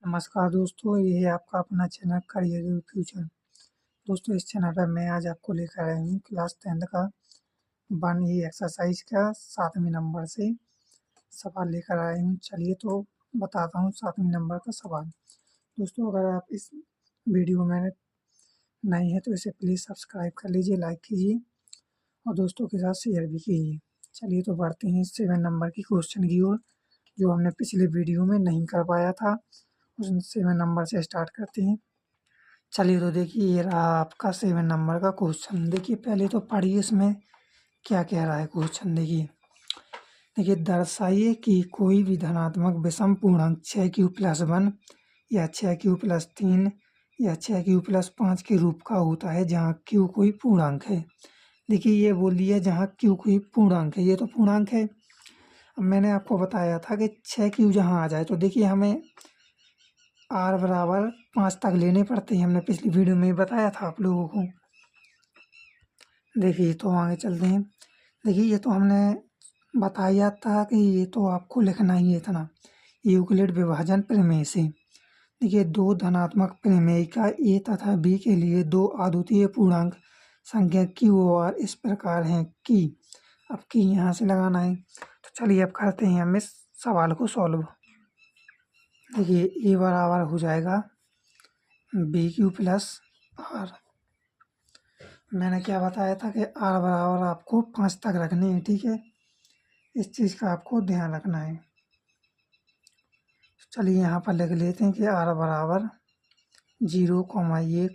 नमस्कार दोस्तों, ये है आपका अपना चैनल करियर इन फ्यूचर। दोस्तों, इस चैनल पर मैं आज आपको लेकर आया हूँ क्लास 10th का 1E एक्सरसाइज का 7वें नंबर से सवाल लेकर आया हूँ। चलिए तो बताता हूँ 7वें नंबर का सवाल। दोस्तों, अगर आप इस वीडियो में नए हैं तो इसे प्लीज़ सब्सक्राइब कर लीजिए, लाइक कीजिए और दोस्तों के साथ शेयर भी कीजिए। चलिए तो बढ़ते हैं 7 नंबर की क्वेश्चन की ओर, जो हमने पिछले वीडियो में नहीं कर पाया था। उस 7 नंबर से स्टार्ट करते हैं। चलिए तो देखिए, ये रहा आपका 7 नंबर का क्वेश्चन। देखिए पहले तो पढ़िए इसमें क्या कह रहा है क्वेश्चन। देखिए दर्शाइए कि कोई भी धनात्मक विषम पूर्णांक 6q+1 या 6q+3 या 6q+5 के रूप का होता है जहाँ q कोई पूर्णांक है। देखिए ये बोल दिया जहाँ q कोई पूर्णांक है, ये तो पूर्णांक है। अब मैंने आपको बताया था कि 6q जहाँ आ जाए तो देखिए हमें r बराबर 5 तक लेने पड़ते हैं। हमने पिछली वीडियो में बताया था आप लोगों को। देखिए तो आगे चलते हैं। देखिए ये तो हमने बताया था कि ये तो आपको लिखना ही है इतना, यूक्लिड विभाजन प्रमेय से। देखिए दो धनात्मक प्रमेय का ए तथा बी के लिए दो अद्वितीय पूर्णांक संख्या क्यू और इस प्रकार हैं कि अब की यहाँ से लगाना है। तो चलिए अब करते हैं हम इस सवाल को सॉल्व। देखिए ए बराबर हो जाएगा BQ+R। मैंने क्या बताया था कि R बराबर आपको 5 तक रखने हैं, ठीक है। इस चीज़ का आपको ध्यान रखना है। चलिए यहाँ पर लिख लेते हैं कि R बराबर 0, 1,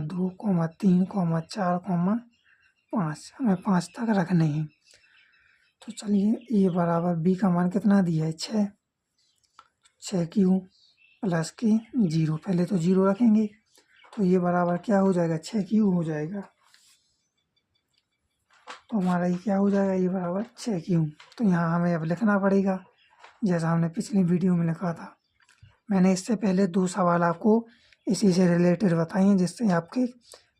2, 3, 4, 5 हमें 5 तक रखने हैं। तो चलिए ए बराबर बी का मान कितना दिया है 6q प्लस के 0। पहले तो 0 रखेंगे तो ये बराबर क्या हो जाएगा 6q हो जाएगा। तो हमारा ये क्या हो जाएगा, ये बराबर 6q। तो यहाँ हमें अब लिखना पड़ेगा जैसा हमने पिछली वीडियो में लिखा था। मैंने इससे पहले 2 सवाल आपको इसी से रिलेटेड बताए हैं जिससे आपके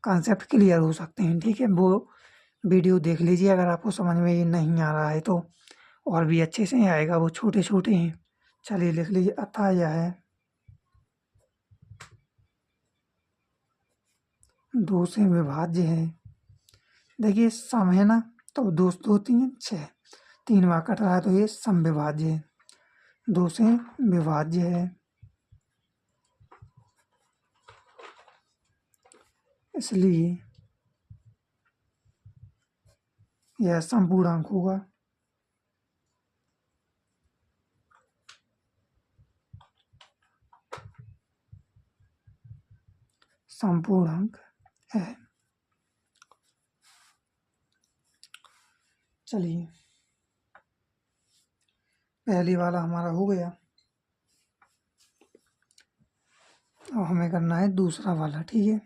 कॉन्सेप्ट क्लियर हो सकते हैं, ठीक है। वो वीडियो देख लीजिए अगर आपको समझ में ये नहीं आ रहा है तो, और भी अच्छे से आएगा, वो छोटे छोटे हैं। चलिए लिख लीजिए, अतः यह है 2 से विभाज्य है। देखिए सम है ना, तो 2 2 3 6, 3 बार कट रहा है तो ये समविभाज्य है, 2 से विभाज्य है, इसलिए यह समपूर्णांक होगा। समपूर्णांक है। चलिए पहली वाला हमारा हो गया। अब हमें करना है दूसरा वाला, ठीक है।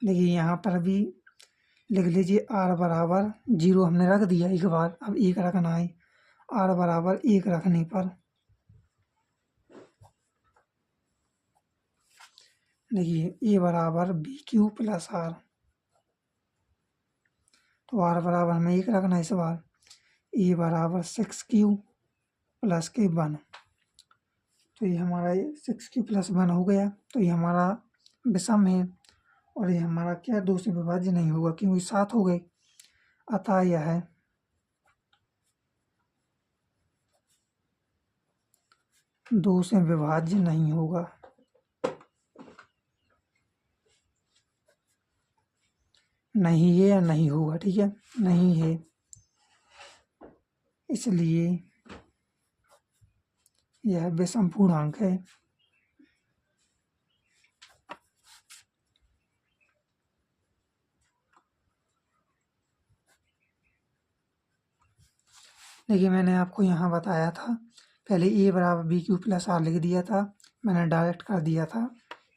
देखिए यहाँ पर भी लिख लीजिए r बराबर 0 हमने रख दिया एक बार, अब 1 रखना है। r बराबर 1 रखने पर देखिए a बराबर BQ+R, तो r बराबर हमें 1 रखना है इस बार। a बराबर 6q+1, तो ये हमारा 6q+1 हो गया। तो ये हमारा विषम है और ये हमारा क्या 2 से विभाज्य नहीं होगा क्योंकि 7 हो गए। अतः यह है 2 से विभाज्य नहीं होगा। नहीं है या नहीं होगा, ठीक है, नहीं है, इसलिए यह विषम पूर्णांक है। देखिए मैंने आपको यहाँ बताया था, पहले ए बराबर BQ+R लिख दिया था, मैंने डायरेक्ट कर दिया था।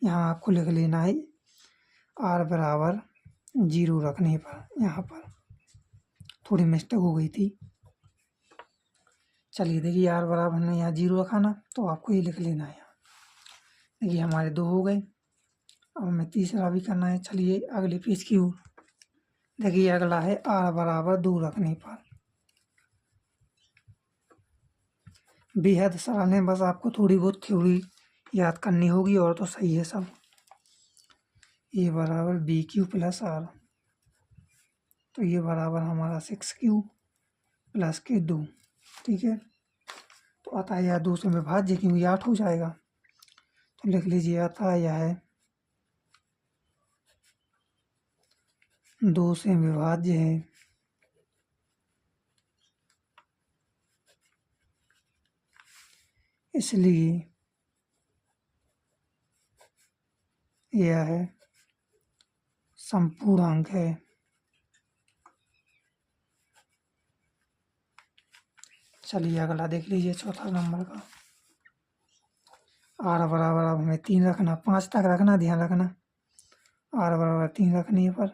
यहाँ आपको लिख लेना है r बराबर 0 रखने पर, यहाँ पर थोड़ी मिस्टेक हो गई थी। चलिए देखिए r बराबर हमने यहाँ 0 रखा ना, तो आपको ये लिख लेना है यहाँ। देखिए हमारे 2 हो गए, अब हमें तीसरा भी करना है। चलिए अगले पेज की ओर। देखिए अगला है r बराबर 2 रखने पर। बेहद सरल है, बस आपको थोड़ी बहुत थ्योरी याद करनी होगी और तो सही है सब। ये बराबर बी क्यू प्लस आर, तो ये बराबर हमारा 6Q प्लस के 2, ठीक है। तो आता है यह 2 से विभाज्य, क्योंकि 8 हो जाएगा, तो लिख लीजिए आता है यह है 2 से विभाज्य है, इसलिए यह है संपूर्णांक है। चलिए अगला देख लीजिए चौथा नंबर का। आर बराबर अब हमें 3 रखना, 5 तक रखना, ध्यान रखना। आर बराबर 3 रखने पर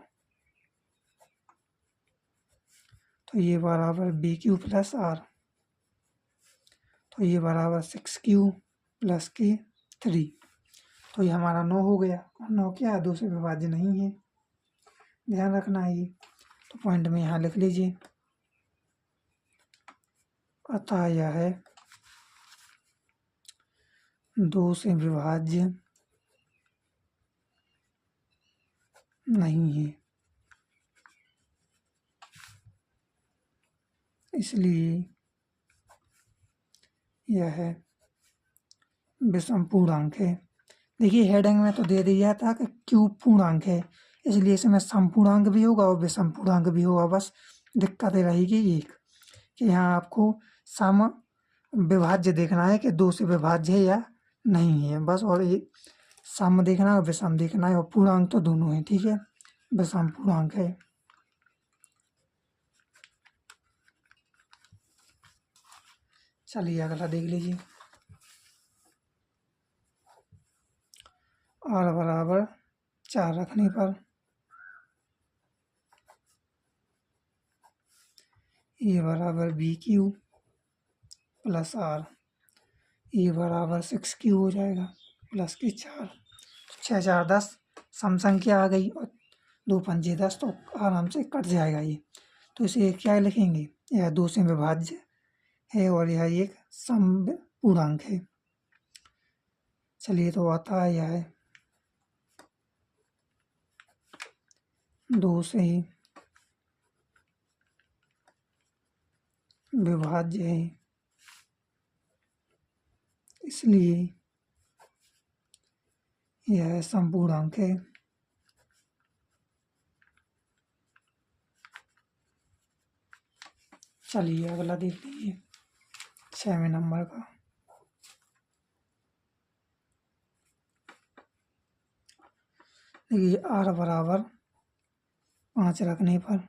तो ये बराबर बी क्यू प्लस आर, तो ये बराबर 6Q प्लस के 3, तो ये हमारा 9 हो गया। और 9 क्या है, 2 से विभाज्य नहीं है, ध्यान रखना है ये। तो पॉइंट में यहाँ लिख लीजिए, अतः यह है 2 से विभाज्य नहीं है, इसलिए यह है विषम पूर्णांक है। देखिए हेडिंग में तो दे दिया था कि क्यूब पूर्णांक है, इसलिए इसमें समपूर्णांक भी होगा और विषम पूर्णांक भी होगा। बस दिक्कत रहेगी एक कि यहाँ आपको सम विभाज्य देखना है कि 2 से विभाज्य है या नहीं है, बस। और ये सम देखना है और विषम देखना है, और पूर्णांक तो दोनों है, ठीक है, विषम पूर्णांक है। चलिए अगला देख लीजिए। आर बराबर 4 रखने पर ये बराबर बी क्यू प्लस आर, ये बराबर 6Q हो जाएगा प्लस के 4, 6 4 10 सम संख्या आ गई, और 2 पंजे 10, तो आराम से कट जाएगा ये। तो इसे क्या लिखेंगे, यह 2 से विभाज्य है और यह एक सम पूर्णांक है। चलिए तो आता है यह है 2 से विभाज्य है, इसलिए यह समपूर्णांक है। चलिए अगला देख लीजिए 6वें नंबर का। देखिए आर बराबर 5 रखने पर,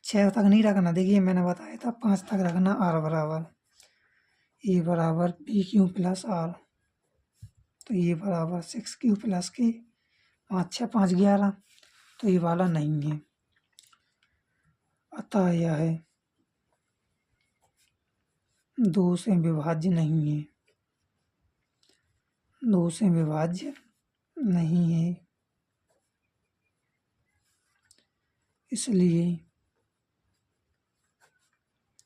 6 तक नहीं रखना, देखिए मैंने बताया था 5 तक रखना। आर बराबर ए बराबर बी क्यू प्लस आर, तो ये बराबर 6Q प्लस के 5 6 5 11, तो ये वाला नहीं है, अतः यह है 2 से विभाज्य नहीं है, 2 से विभाज्य नहीं है, इसलिए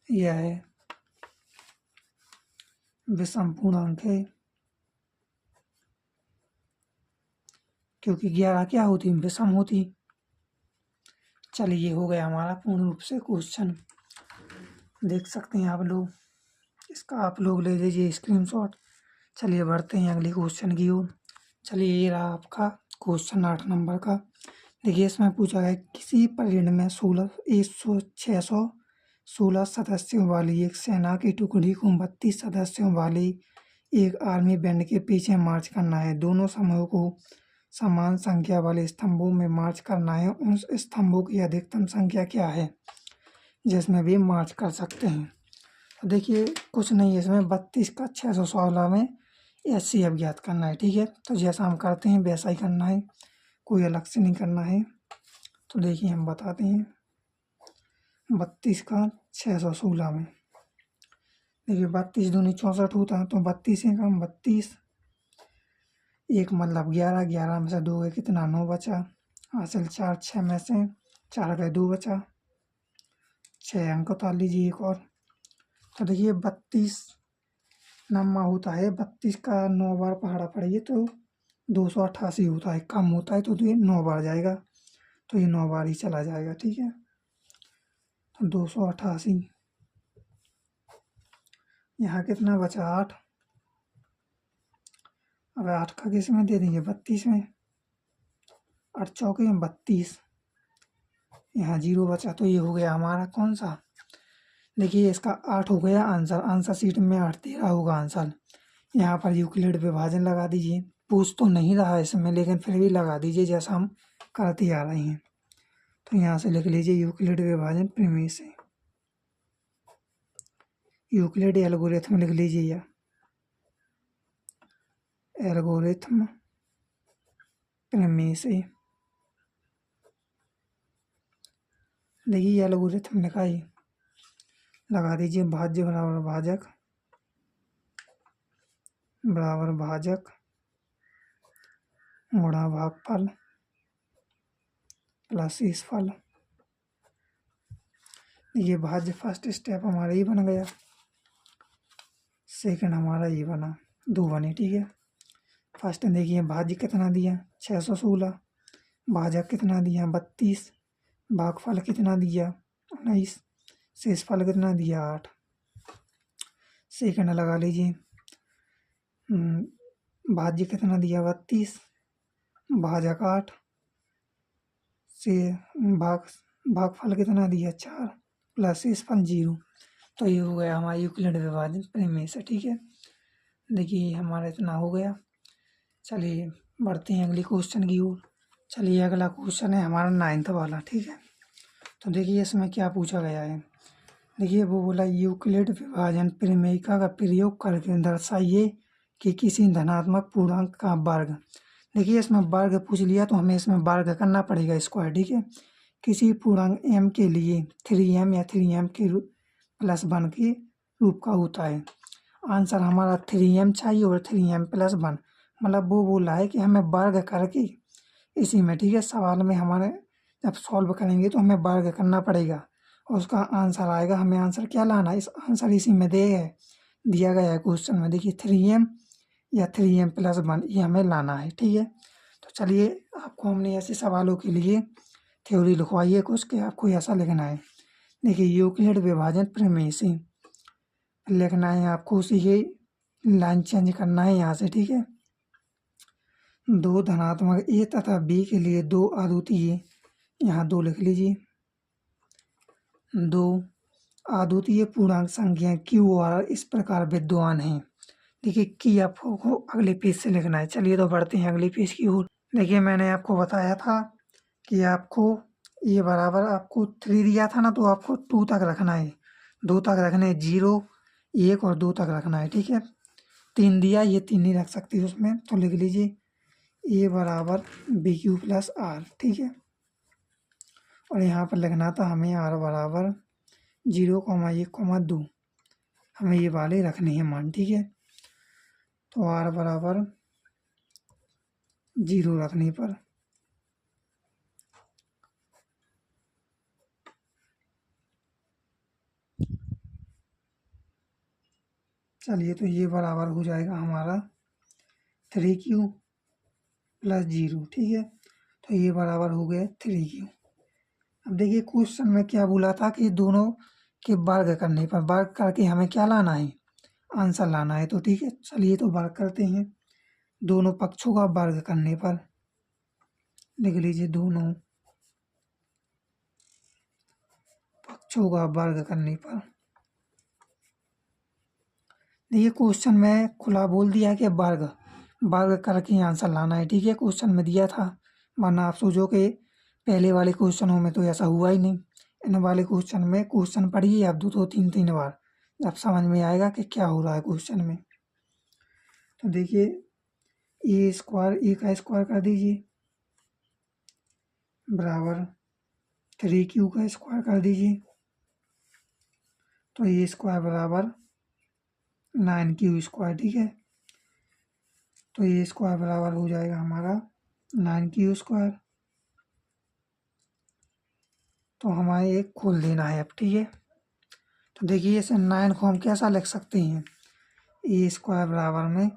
यह है विषम पूर्णांक है। क्योंकि 11 क्या होती, विषम होती। चलिए हो गया हमारा पूर्ण रूप से क्वेश्चन, देख सकते हैं आप लोग, इसका आप लोग ले लीजिए स्क्रीनशॉट। चलिए बढ़ते हैं अगले क्वेश्चन की ओर। चलिए ये रहा आपका क्वेश्चन 8 नंबर का। देखिए इसमें पूछा गया किसी परेड में 616 सदस्यों वाली एक सेना की टुकड़ी को 32 सदस्यों वाली एक आर्मी बैंड के पीछे मार्च करना है। दोनों समूहों को समान संख्या वाले स्तंभों में मार्च करना है। उन स्तंभों की अधिकतम संख्या क्या है जिसमें भी मार्च कर सकते हैं। तो देखिए कुछ नहीं है इसमें, 32 का 616 में HCF ज्ञात करना है, ठीक है। तो जैसा हम करते हैं वैसा ही करना है, कोई अलग से नहीं करना है। तो देखिए हम बताते हैं 32 का 616 में, देखिए 32 दूनी 64 होता है, तो 32 से कम 32, एक मतलब 11, 11 में से 2 गए कितना 9 बचा, हासिल 4, 6 में से 4 गए 2 बचा, 6 अंक उतार लीजिए एक और, तो देखिए 32 नम्मा होता है, 32 का 9 बार पहाड़ा पड़ेगी तो 288 होता है, कम होता है तो ये 9 बार जाएगा, तो ये 9 बार ही चला जाएगा। ठीक है, तो 288, यहाँ कितना बचा 8। अब 8 का किस में दे देंगे, 32 में, 8 चौके में 32, यहाँ 0 बचा, तो ये हो गया हमारा कौन सा, देखिए इसका 8 हो गया आंसर। आंसर शीट में 8 दे रहा होगा आंसर। यहाँ पर यूक्लिड विभाजन लगा दीजिए। पूछ तो नहीं रहा है इसमें, लेकिन फिर भी लगा दीजिए जैसा हम करते आ रहे हैं। तो यहाँ से लिख लीजिए यूक्लिड विभाजन प्रमेय से, यूक्लिड एल्गोरिथम लिख लीजिए, या एल्गोरिथम प्रमेय से। देखिए एल्गोरिथम लिखा ही, लगा दीजिए भाज्य बराबर भाजक बराबर भाजक गुणा भागफल प्लस इसफल। ये भाज्य फर्स्ट स्टेप हमारा ही बन गया, सेकंड हमारा ये बना, 2 बने। ठीक है, फर्स्ट देखिए भाज्य कितना दिया 616, भाजक कितना दिया 32, भागफल कितना दिया 19, शेषफल कितना दिया 8। सेकंड लगा लीजिए, भाज्य कितना दिया 32, भाजक 8 से भागफल कितना दिया 4 प्लस शेषफल 0। तो ये हो गया हमारा यूक्लिड विभाजन प्रमेय से। ठीक है, देखिए हमारा इतना हो गया। चलिए बढ़ते हैं अगली क्वेश्चन की ओर। चलिए अगला क्वेश्चन है हमारा 9th वाला। ठीक है, तो देखिए इसमें क्या पूछा गया है। देखिए वो बोला यूक्लिड विभाजन प्रमेयिका का प्रयोग करके दर्शाइए कि किसी धनात्मक पूर्णांक का वर्ग। देखिए इसमें वर्ग पूछ लिया तो हमें इसमें वर्ग करना पड़ेगा स्क्वायर। ठीक है, किसी पूर्णांक m के लिए 3m या 3m के प्लस 1 के रूप का होता है। आंसर हमारा 3m चाहिए और 3m प्लस 1, मतलब वो बोल रहा है कि हमें वर्ग करके इसी में, ठीक है, सवाल में हमारे जब सॉल्व करेंगे तो हमें वर्ग करना पड़ेगा और उसका आंसर आएगा। हमें आंसर क्या लाना है, इस आंसर इसी में दिया गया है क्वेश्चन में। देखिए 3m या 3m प्लस 1 ये हमें लाना है। ठीक है, तो चलिए आपको हमने ऐसे सवालों के लिए थ्योरी लिखवाइए कुछ कि आपको ऐसा लिखना है। देखिए यूक्लिड विभाजन प्रमेय से लिखना है आपको, उसी की लाइन चेंज करना है यहाँ से। ठीक है, 2 धनात्मक a तथा b के लिए 2 अद्वितीय, यहाँ 2 लिख लीजिए, 2 अद्वितीय पूर्णांक संख्या q और इस प्रकार विद्यमान है। देखिए कि आपको अगले पेज से लिखना है। चलिए तो बढ़ते हैं अगले पेज की ओर। देखिए मैंने आपको बताया था कि आपको ये बराबर आपको 3 दिया था ना, तो आपको 2 तक रखना है, 2 तक रखना है, 0 1 और 2 तक रखना है। ठीक है, 3 दिया, ये 3 नहीं रख सकती उसमें, तो लिख लीजिए a बराबर बी क्यू प्लस आर। ठीक है, और यहाँ पर लिखना था हमें r बराबर 0,1,2, हमें ये वाले रखने हैं मान। ठीक है, तो r बराबर 0 रखने पर चलिए तो ये बराबर हो जाएगा हमारा 3q प्लस 0। ठीक है, तो ये बराबर हो गया 3q। अब देखिए क्वेश्चन में क्या बोला था कि दोनों के वर्ग करने पर, वर्ग करके हमें क्या लाना है, आंसर लाना है। तो ठीक है, चलिए तो वर्ग करते हैं। दोनों पक्षों का वर्ग करने पर लिख लीजिए, दोनों पक्षों का वर्ग करने पर। देखिए क्वेश्चन में खुला बोल दिया है कि वर्ग वर्ग करके आंसर लाना है। ठीक है, क्वेश्चन में दिया था, वरना आप सोचो कि पहले वाले क्वेश्चनों में तो ऐसा हुआ ही नहीं। इन वाले क्वेश्चन में क्वेश्चन पढ़िए आप 2-3 बार, जब समझ में आएगा कि क्या हो रहा है क्वेश्चन में। तो देखिए ए स्क्वायर, ए का स्क्वायर कर दीजिए बराबर 3q का स्क्वायर कर दीजिए, तो ए स्क्वायर बराबर 9q स्क्वायर। ठीक है, तो ए स्क्वायर बराबर हो जाएगा हमारा 9q स्क्वायर। तो हमारे एक खोल देना है अब। ठीक है, तो देखिए इसे 9 को हम कैसा लिख सकते हैं, ए स्क्वायर बराबर में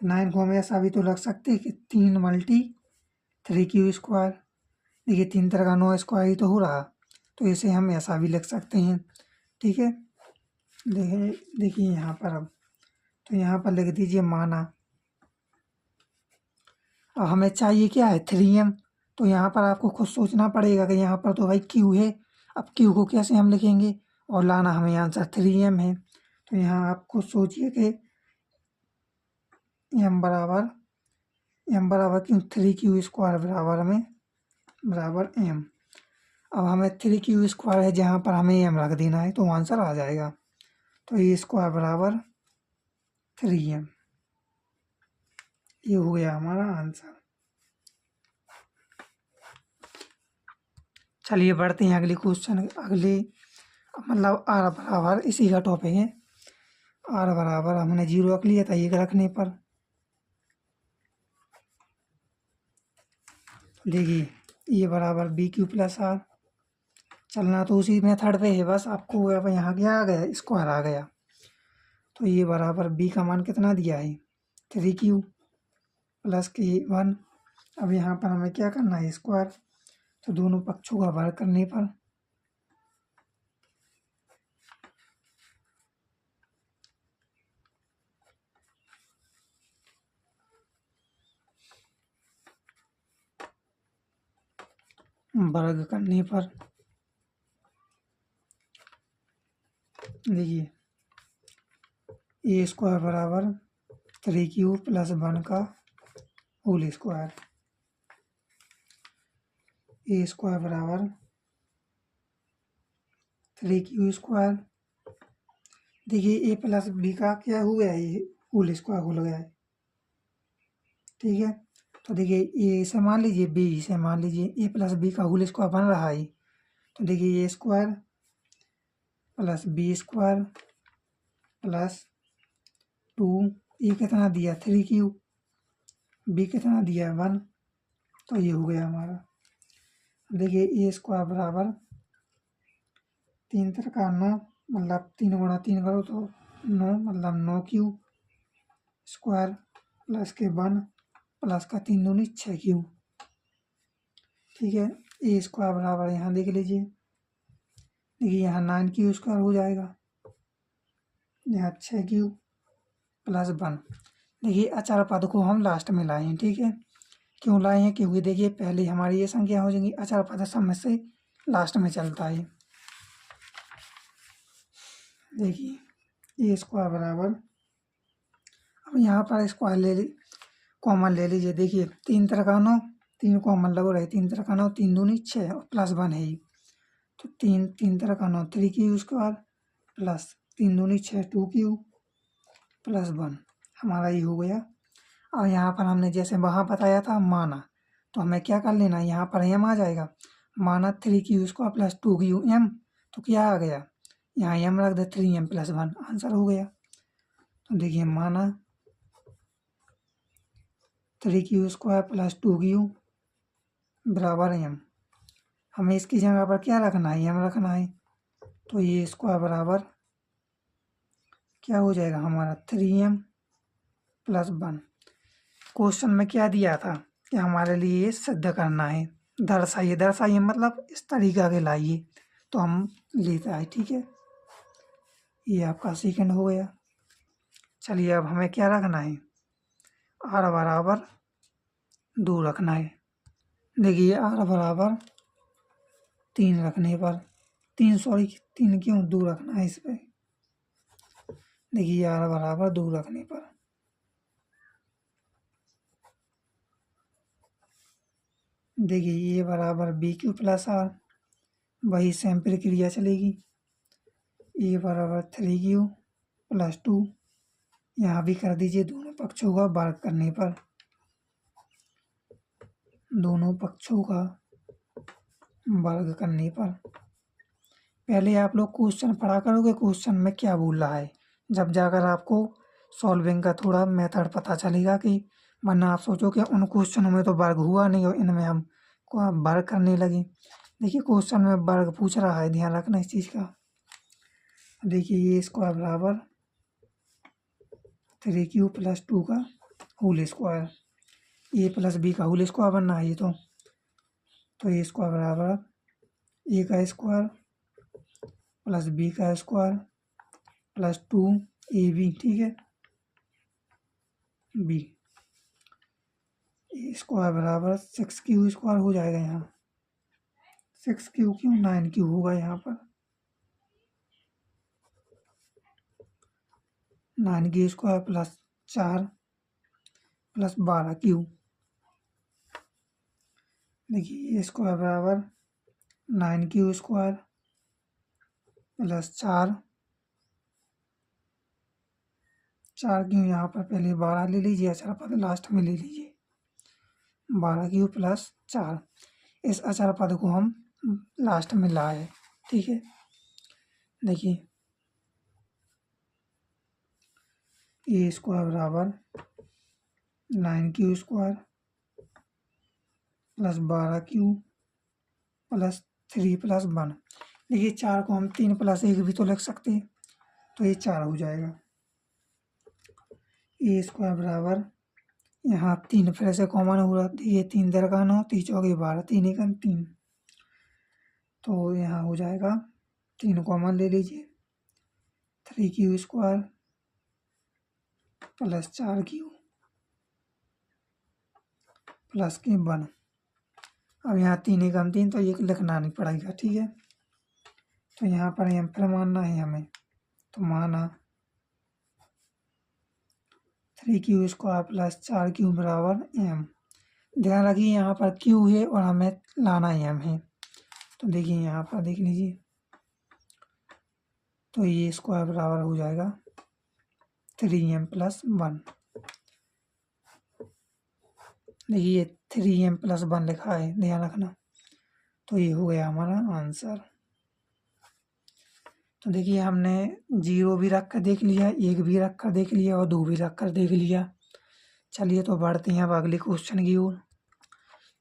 9 को हम ऐसा भी तो रख सकते हैं कि 3 मल्टी 3 क्यू स्क्वायर। देखिए 3 तरह का 9 स्क्वायर ही तो हो रहा, तो इसे हम ऐसा भी लिख सकते हैं। ठीक है, देखिए यहाँ पर अब तो यहाँ पर लिख दीजिए माना। अब हमें चाहिए क्या है 3m, तो यहाँ पर आपको खुद सोचना पड़ेगा कि यहाँ पर तो भाई q है, अब q को कैसे हम लिखेंगे, और लाना हमें आंसर 3m है। तो यहाँ आप खुद सोचिए कि m बराबर क्यों 3q स्क्वायर बराबर m। अब हमें 3q स्क्वायर है जहाँ पर हमें m रख देना है, तो आंसर आ जाएगा। तो ए स्क्वायर बराबर 3m, ये हो गया हमारा आंसर। चलिए बढ़ते हैं अगले क्वेश्चन, मतलब आर बराबर इसी का टॉपिक है। आर बराबर हमने 0 रख लिया था एक रखने पर। देखिए ये बराबर BQ प्लस आर, चलना तो उसी मेथड पे है, बस आपको अब यहाँ क्या आ गया, स्क्वायर आ गया। तो ये बराबर B का मान कितना दिया है 3Q प्लस के 1। अब यहाँ पर हमें क्या करना है स्क्वायर, तो दोनों पक्षों का वर्ग करने पर देखिए ए स्क्वायर बराबर 3Q प्लस 1 का होल स्क्वायर। ए स्क्वायर बराबर 3Q स्क्वायर। देखिए ए प्लस बी का क्या हो गया, ये होल स्क्वायर हो गया है। ठीक है, तो देखिए ए से मान लीजिए, बी से मान लीजिए, ए प्लस बी का होल स्क्वायर बन रहा है। तो देखिए A square plus B square plus 2, A कितना दिया 3Q, बी कितना दिया 1, तो ये हो गया हमारा। देखिए ए स्क्वायर बराबर 3 तरह का 9, मतलब 3 गुणा 3 करो तो 9, मतलब 9Q स्क्वायर प्लस के 1 प्लस का 3 दूनी 6Q। ठीक है, ए स्क्वायर बराबर यहाँ देख लीजिए, देखिए यहाँ 9Q स्क्वायर हो जाएगा, यहाँ 6Q प्लस 1। देखिए अचर पद को हम लास्ट में लाए हैं। ठीक है, क्यों लाए हैं, क्योंकि देखिए पहले हमारी ये संख्या हो जाएंगी, अचर पद सब में से लास्ट में चलता है। देखिए ए स्क्वायर बराबर, अब यहाँ पर स्क्वायर कॉमन ले लीजिए। देखिए 3 तरह का 9, 3 कॉमन लगो रहे, 3 तरह का 9, 3 दूनी 6 और प्लस 1 है ही, तो 3 तरह का 9 3Q स्क्वायर प्लस 3 दूनी 6 2Q प्लस 1, हमारा ये हो गया। और यहाँ पर हमने जैसे वहाँ बताया था माना, तो हमें क्या कर लेना, यहाँ पर m आ जाएगा, माना 3Q स्क्वायर प्लस 2QM, तो क्या आ गया, यहाँ m रख दे 3m प्लस 1, आंसर हो गया। तो देखिए माना 3Q स्क्वायर प्लस 2Q बराबर m, हमें इसकी जगह पर क्या रखना है, m रखना है। तो ये स्क्वायर बराबर क्या हो जाएगा हमारा 3m प्लस 1। क्वेश्चन में क्या दिया था कि हमारे लिए ये सिद्ध करना है, दर्शाइए मतलब इस तरीका के लाइए, तो हम लेते आए। ठीक है, ये आपका सेकंड हो गया। चलिए अब हमें क्या रखना है, r बराबर 2 रखना है। देखिए r बराबर 3 रखने पर, 3 क्यों 2 रखना है इस पर। देखिए r बराबर 2 रखने पर, देखिए ये बराबर BQ प्लस आर, वही सेम प्रक्रिया चलेगी। ए बराबर 3Q प्लस 2, यहाँ भी कर दीजिए दोनों पक्षों का वर्ग करने पर, दोनों पक्षों का वर्ग करने पर। पहले आप लोग क्वेश्चन पढ़ा करोगे, क्वेश्चन में क्या बोल रहा है, जब जाकर आपको सॉल्विंग का थोड़ा मेथड पता चलेगा, कि वरना आप सोचो कि उन क्वेश्चनों में तो वर्ग हुआ नहीं और इनमें हम वर्ग करने लगे। देखिए क्वेश्चन में वर्ग पूछ रहा है, ध्यान रखना इस चीज़ का। देखिए ए स्क्वायर बराबर 3 क्यू प्लस 2 का होल स्क्वायर, ए प्लस बी का होल स्क्वायर बनना है ये तो ए स्क्वायर बराबर ए का स्क्वायर प्लस बी का स्क्वायर प्लस 2ab, ठीक है। बी ए स्क्वायर बराबर 6 क्यू स्क्वायर हो जाएगा यहाँ, 6 क्यू क्यों 9 क्यू होगा यहाँ पर, 9 Q square plus 4 plus 12 Q. देखिए ए स्क्वायर बराबर 9 क्यू स्क्वायर प्लस 4 क्यू, यहाँ पर पहले 12 ले लीजिए, अचर पद लास्ट में ले लीजिए, 12 क्यू प्लस 4। इस अचर पद को हम लास्ट में लाए, ठीक है। देखिए ए स्क्वायर बराबर 9 Q square plus 12 Q plus 3 plus 1। देखिए 4 को हम 3 प्लस 1 भी तो लिख सकते हैं, तो ये 4 हो जाएगा। ए स्क्वायर बराबर यहाँ 3 फिर से कॉमन हो रहा, देखिए 3 दरका 9, 3 चौके 12, 3 एकम 3, तो यहाँ हो जाएगा 3 कॉमन ले लीजिए, 3 Q square plus 4 Q plus के 1। अब यहाँ 3 एकम 3, तो ये लिखना नहीं पड़ेगा, ठीक है। तो यहाँ पर एम फिर मानना है हमें, तो माना 3 क्यू स्क्वायर प्लस 4 क्यू बराबर एम। ध्यान रखिए यहाँ पर क्यू है और हमें लाना एम है, तो देखिए यहाँ पर देख लीजिए, तो ये स्क्वायर बराबर हो जाएगा 3m प्लस 1। देखिए 3m प्लस 1 लिखा है, ध्यान रखना, तो ये हो गया हमारा आंसर। तो देखिए हमने 0 भी रख कर देख लिया, 1 भी रख कर देख लिया और 2 भी रख कर देख लिया। चलिए तो बढ़ते हैं अब अगले क्वेश्चन की ओर।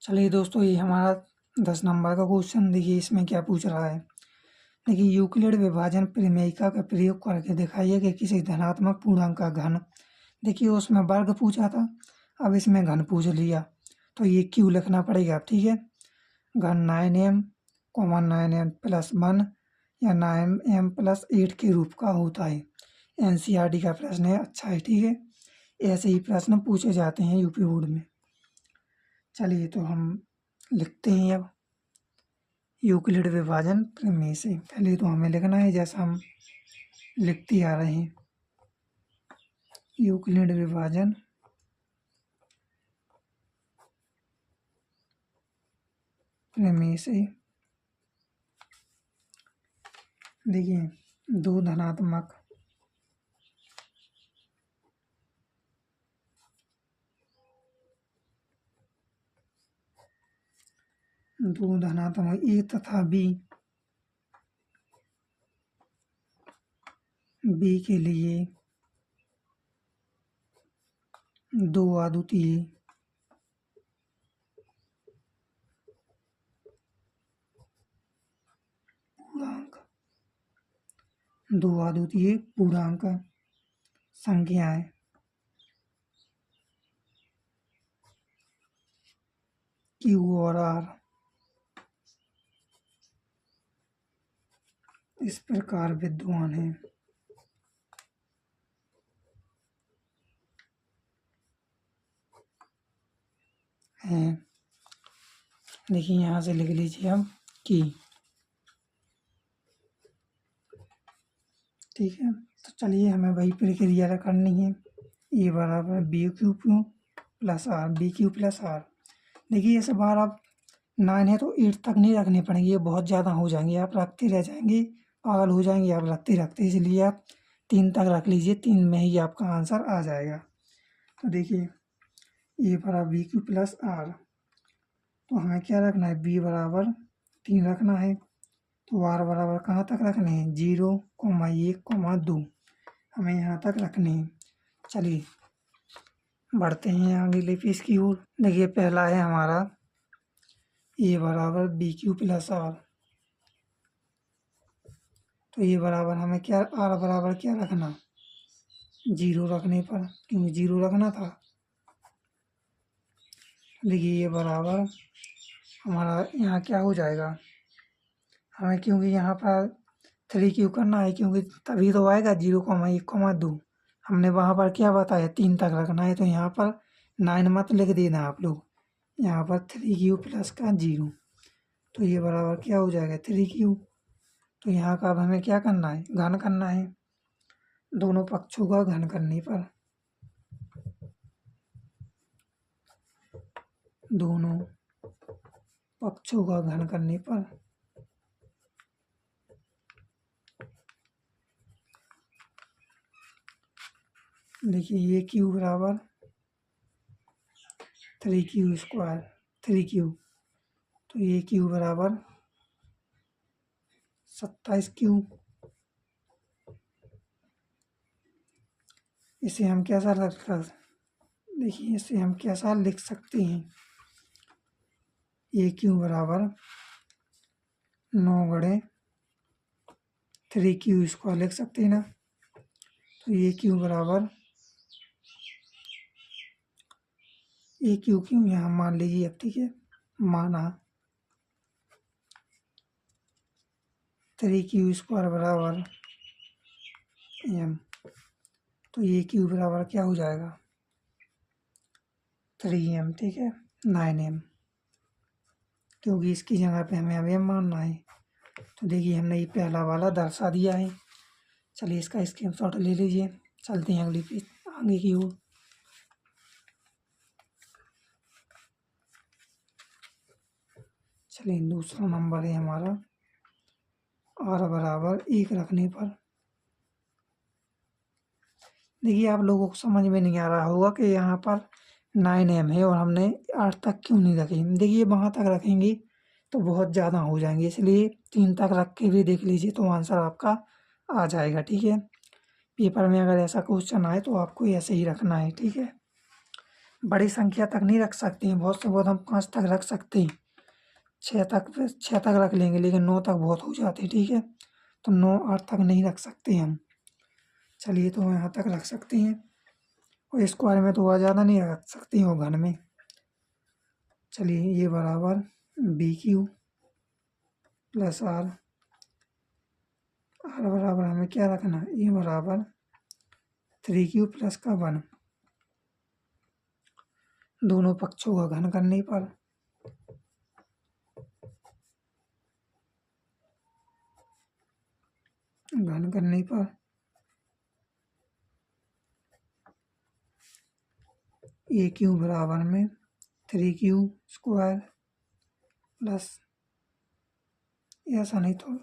चलिए दोस्तों, ये हमारा 10 नंबर का क्वेश्चन, देखिए इसमें क्या पूछ रहा है। देखिए यूक्लिड विभाजन प्रमेयिका का प्रयोग करके दिखाइए कि किसी धनात्मक पूर्णांक का घन, देखिए उसमें वर्ग पूछा था, अब इसमें घन पूछ लिया, तो ये क्यू लिखना पड़ेगा, ठीक है। घन 9m, 9m प्लस 1 या 9m प्लस 8 के रूप का होता है। एनसीईआरटी का प्रश्न है, अच्छा है, ठीक है। ऐसे ही प्रश्न पूछे जाते हैं यूपी बोर्ड में। चलिए तो हम लिखते हैं अब यूक्लिड विभाजन प्रमेय से। पहले तो हमें लिखना है जैसा हम लिखते आ रहे हैं, यूक्लिड विभाजन प्रमेय से। देखिए दो धनात्मक ए तथा बी के लिए दो अद्वितीय पूर्णांक संख्याएं क्यू और आर इस प्रकार विद्यमान हैं। देखिए यहाँ से लिख लीजिए अब कि, ठीक है। तो चलिए हमें वही प्रक्रिया करनी है, ए बराबर B Q plus R, B Q plus R. देखिए इस बार आप 9 है तो 8 तक नहीं रखने पड़ेंगे, ये बहुत ज़्यादा हो जाएंगे, आप रखते रह जाएंगे, पागल हो जाएंगे आप रखते रखते, इसलिए आप 3 तक रख लीजिए, 3 में ही आपका आंसर आ जाएगा। तो देखिए ए बराबर बी क्यू प्लस आर, तो हमें क्या रखना है, बी बराबर 3 रखना है, तो आर बराबर कहाँ तक रखने हैं, 0, 1, 2, हमें यहाँ तक रखने हैं। चलिए बढ़ते हैं अगले पेज की ओर। देखिए पहला है हमारा ए बराबर बी क्यू प्लस आर, तो ये बराबर हमें क्या आर बराबर क्या रखना, 0 रखने पर, क्योंकि 0 रखना था। देखिए ये बराबर हमारा यहाँ क्या हो जाएगा, हमें क्योंकि यहाँ पर 3 क्यूब करना है, क्योंकि तभी तो आएगा 0,1,2। हमने वहाँ पर क्या बताया 3 तक रखना है, तो यहाँ पर 9 मत लिख देना आप लोग, यहाँ पर 3 क्यूब प्लस का 0। तो ये बराबर क्या हो जाएगा 3 क्यूब। तो यहाँ का अब हमें क्या करना है, घन करना है, दोनों पक्षों का घन करने पर, दोनों पक्षों का घन करने पर देखिए ये क्यू बराबर 3 क्यू स्क्वायर, 3 क्यू, तो ये क्यू बराबर 27 क्यू। इसे हम कैसा रख, देखिए इसे हम कैसा लिख सकते हैं, ये क्यू बराबर 9 × 3 क्यू स्क्वायर लिख सकते हैं ना। तो ये क्यू बराबर, ये क्यू क्यों यहाँ मान लीजिए अब, ठीक है, माना 3 क्यू स्क्वायर बराबर m। तो ये क्यू बराबर क्या हो जाएगा 3m, ठीक है, 9m, क्योंकि इसकी जगह पे हमें अब m मानना है। तो देखिए हमने ये पहला वाला दर्शा दिया है। चलिए इसका स्क्रीनशॉट ले लीजिए, चलते हैं अगली पेज आगे की ओर। चलिए दूसरा नंबर है हमारा r बराबर 1 रखने पर। देखिए आप लोगों को समझ में नहीं आ रहा होगा कि यहाँ पर 9m है और हमने 8 तक क्यों नहीं रखी। देखिए वहाँ तक रखेंगे तो बहुत ज़्यादा हो जाएंगे, इसलिए 3 तक रख के भी देख लीजिए तो आंसर आपका आ जाएगा, ठीक है। पेपर में अगर ऐसा क्वेश्चन आए तो आपको ऐसे ही रखना है, ठीक है। बड़ी संख्या तक नहीं रख सकते हैं, बहुत से बहुत हम 5 तक रख सकते हैं, 6 तक रख लेंगे, लेकिन 9 तक बहुत हो जाते हैं, ठीक है। तो 9 8 तक नहीं रख सकते हम। चलिए तो यहाँ तक रख सकते हैं, और स्क्वायर में तो और ज़्यादा नहीं रख सकते हैं, वो घन में। चलिए ये बराबर B Q plus R, R बराबर हमें क्या रखना है, ये बराबर 3 क्यू प्लस का 1, दोनों पक्षों का घन करने पर, घन करने पर ए क्यू बराबर में 3 क्यू स्क्वायर प्लस, ऐसा नहीं तो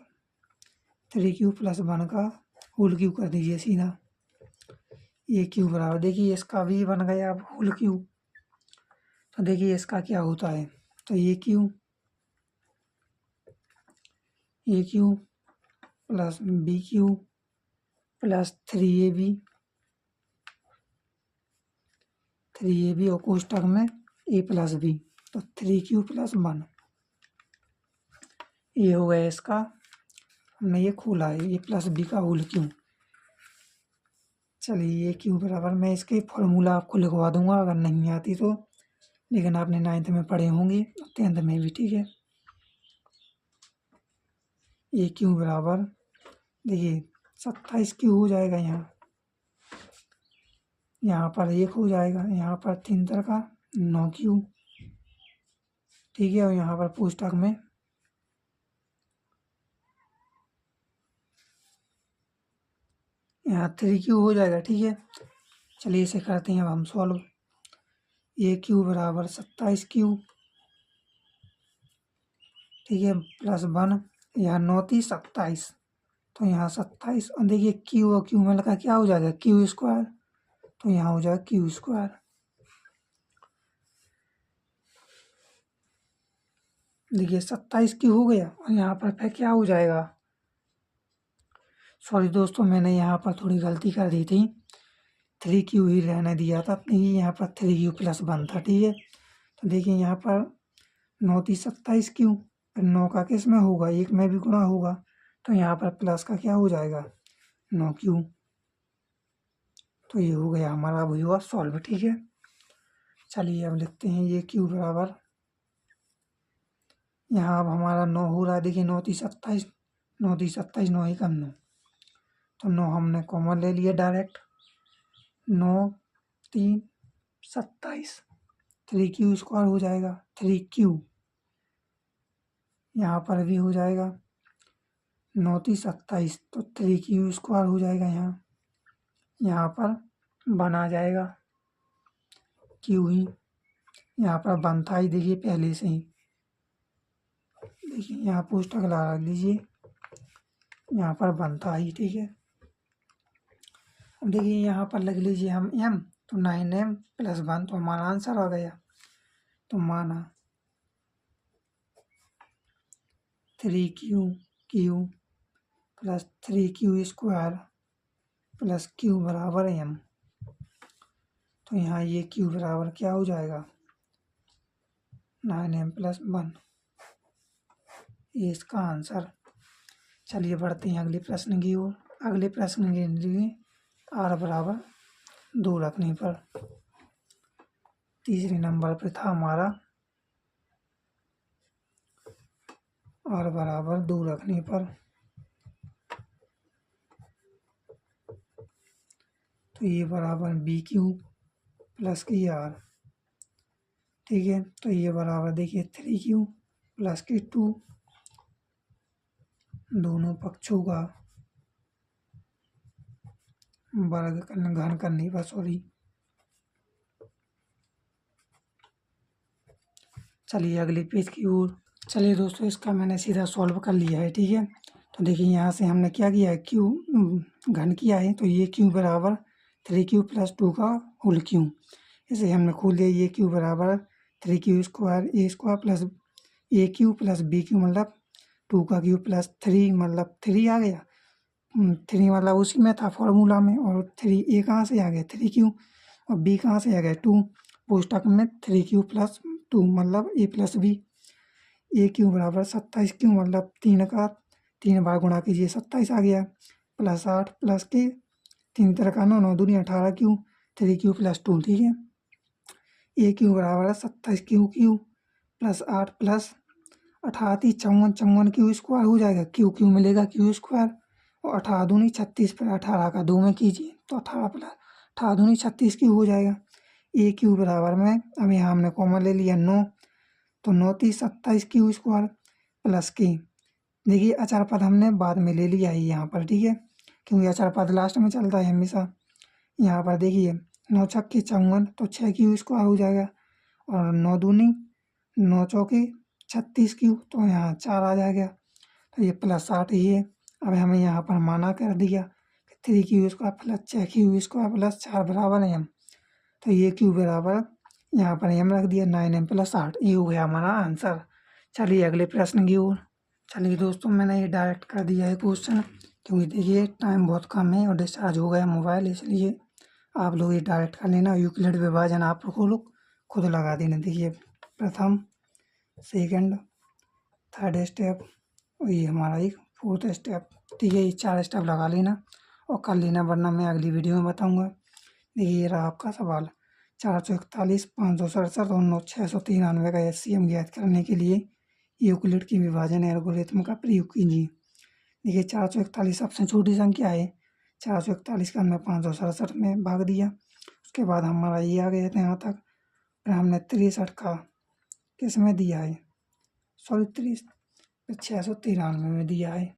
3 क्यू प्लस 1 का होल क्यू कर दीजिए सीधा। ए क्यू बराबर, देखिए इसका भी बन गया अब होल क्यू। तो देखिए इसका क्या होता है, तो A Q plus B Q plus 3ab, 3ab और कोष्टक में a प्लस बी, तो 3 क्यू प्लस 1, ये हो गया इसका, हमने ये खोला है ए प्लस बी का होल क्यू। चलिए ये क्यू बराबर, मैं इसके फॉर्मूला आपको लिखवा दूंगा अगर नहीं आती तो, लेकिन आपने 9th में पढ़े होंगे, 10th में भी, ठीक है। ये क्यू बराबर, देखिए 27 क्यू हो जाएगा, यहाँ पर 1 हो जाएगा, यहाँ पर 3 तरह का 9 क्यू, ठीक है, और यहाँ पर पुस्तक में यहाँ 3 क्यू हो जाएगा, ठीक है। चलिए इसे करते हैं अब हम सॉल्व। ए क्यू बराबर 27 क्यू, ठीक है, प्लस 1, यहाँ 9 × 3 = 27, तो यहाँ 27, और देखिए क्यू और क्यू में लगा क्या हो जाएगा क्यू स्क्वायर, तो यहाँ हो जाएगा क्यू स्क्वायर। देखिए 27 क्यू हो गया, और यहाँ पर फिर क्या हो जाएगा, सॉरी दोस्तों मैंने यहाँ पर थोड़ी गलती कर दी थी, 3 क्यू ही रहने दिया था, देखिए यहाँ पर 3 क्यू प्लस 1 था, ठीक है। तो देखिए यहाँ पर 9 × 3 = 27 क्यू, 9 का किस में होगा, 1 में भी गुणा होगा, तो यहाँ पर प्लस का क्या हो जाएगा 9Q। तो ये हो गया हमारा, अब हुआ सॉल्व। ठीक है, चलिए अब लिखते हैं ये Q बराबर, यहाँ अब हमारा 9 हो रहा है। देखिए 9 3 27, 9 3 27, 9 1 9, तो 9 हमने कॉमन ले लिया डायरेक्ट। 9 3 27, 3Q स्क्वायर हो जाएगा 3Q। यहाँ पर भी हो जाएगा 9 3 27, तो 3Q स्क्वायर हो जाएगा। यहाँ पर बना जाएगा Q ही, यहाँ पर बनता ही देखिए पहले से ही। देखिए यहाँ पुस्तक ला रख लीजिए, यहाँ पर बनता ही। ठीक है, अब देखिए यहाँ पर लग लीजिए हम m, तो 9m प्लस 1, तो हमारा आंसर आ गया। तो माना 3Q plus 3Q square plus Q बराबर m। तो यहाँ ये Q बराबर क्या हो जाएगा 9m प्लस 1, ये इसका आंसर। चलिए बढ़ते हैं अगले प्रश्न की ओर। अगले प्रश्न के लिए r बराबर 2 रखने पर, तीसरे नंबर पर था हमारा r बराबर 2 रखने पर, तो ये बराबर BQ प्लस की r। ठीक है, तो ये बराबर देखिए 3Q प्लस की 2, दोनों पक्षों का वर्ग घन करने पर, चलिए अगले पेज की ओर। चलिए दोस्तों, इसका मैंने सीधा सॉल्व कर लिया है। ठीक है, तो देखिए यहाँ से हमने क्या किया है, Q घन किया है, तो ये Q बराबर 3Q प्लस 2 का होल Q। इसे हमने खोल दिया, ये Q बराबर 3Q square A square plus AQ plus BQ, मतलब 2 का Q प्लस 3, मतलब 3 आ गया। 3 मतलब उसी में था फॉर्मूला में, और 3 A कहाँ से आ गया 3Q, और B कहाँ से आ गया 2। पुस्तक में 3Q प्लस 2 मतलब A प्लस B। AQ बराबर 27Q, मतलब 3 का 3 बार गुणा कीजिए 27 आ गया, प्लस 8 प्लस के 3 तरह का 9, 9 दूनी 18Q, 3Q प्लस 2। ठीक है, AQ बराबर है 27Q plus 8 plus 18 54 Q square हो जाएगा। Q मिलेगा Q स्क्वायर, और 18 दूनी 36 पर 18 का 2 में कीजिए, तो 18 प्लस 18 दूनी 36 Q हो जाएगा। AQ बराबर में, अब यहाँ हमने कॉमन ले लिया 9, तो 9 3 27 Q स्क्वायर प्लस के, देखिए अचार पद हमने बाद में ले लिया है यहाँ पर। ठीक है, क्योंकि अचार पद लास्ट में चलता है हमेशा। यहाँ पर देखिए 9 छक्के 54, तो 6Q स्क्वायर हो जाएगा, और 9 दूनी 9 चौके 36Q, तो यहाँ 4 आ जाएगा, तो ये प्लस 8 ही है। अब हमें यहाँ पर माना कर दिया 3Q square plus 6Q square plus 4 बराबर m, तो ये Q बराबर यहाँ पर m रख दिया 9m प्लस 8, ये हो गया हमारा आंसर। चलिए अगले प्रश्न की ओर। चलिए दोस्तों, मैंने ये डायरेक्ट कर दिया है क्वेश्चन, क्योंकि देखिए टाइम बहुत कम है और डिस्चार्ज हो गया मोबाइल, इसलिए आप लोग ये डायरेक्ट कर लेना। यूक्लिड विभाजन आप लोग खुद लगा देना। देखिए प्रथम, सेकंड, थर्ड स्टेप, और ये हमारा एक फोर्थ स्टेप। ठीक है, ये 4 स्टेप लगा लेना और कर लेना, वरना मैं अगली वीडियो में बताऊंगा। देखिए ये रहा आपका सवाल। 441, 567 और 693 का LCM ज्ञात करने के लिए यूक्लिड की विभाजन एल्गोरिथम का प्रयोग कीजिए। देखिए 441 सबसे छोटी संख्या है, 441 का हमने 567 में भाग दिया, उसके बाद हमारा ये आ गया था यहाँ तक, फिर हमने 63 का किस में दिया है, सॉरी 693 में दिया है।